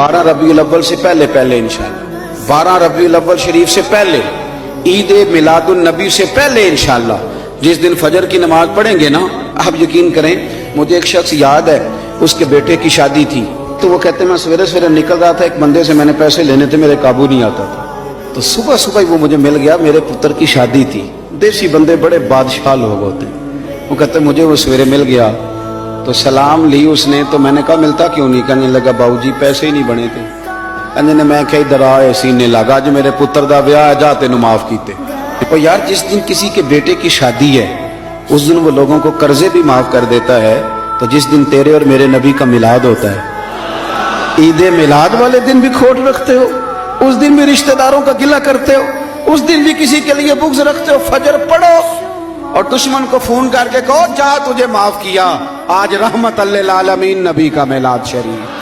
12 रबीउल अव्वल से पहले इंशाअल्लाह, 12 रबीउल अव्वल शरीफ से पहले, ईद मिलादुन नबी से पहले इंशाअल्लाह जिस दिन फजर की नमाज पढ़ेंगे ना, आप यकीन करें मुझे एक शख्स याद है, उसके बेटे की शादी थी, तो वो कहते मैं सवेरे सवेरे निकल रहा था, एक बंदे से मैंने पैसे लेने थे, मेरे काबू नहीं आता था, तो सुबह सुबह ही वो मुझे मिल गया, मेरे पुत्र की शादी थी। देसी बंदे बड़े बादशाह लोग होते हैं, वो कहते मुझे वो सवेरे मिल गया, तो सलाम ली उसने, तो मैंने कहा मिलता क्यों नहीं? कहने लगा बाबूजी पैसे ही नहीं बने थे। कहने ने मैं क्या इधर आए सीने लगा, अज मेरे पुत्र दा ब्याह जा तेनू माफ कीते। तो यार जिस दिन किसी के बेटे की शादी है उस दिन वो लोगों को कर्जे भी माफ कर देता है, तो जिस दिन तेरे और मेरे नबी का मिलाद होता है, ईद मिलाद वाले दिन भी खोट रखते हो, उस दिन भी रिश्तेदारों का गिला करते हो, उस दिन भी किसी के लिए बुग़्ज़ रखते हो। फजर पढ़ो और दुश्मन को फोन करके कहो जा तुझे माफ किया, आज रहमत लिल आलमीन नबी का मिलाद शरीफ।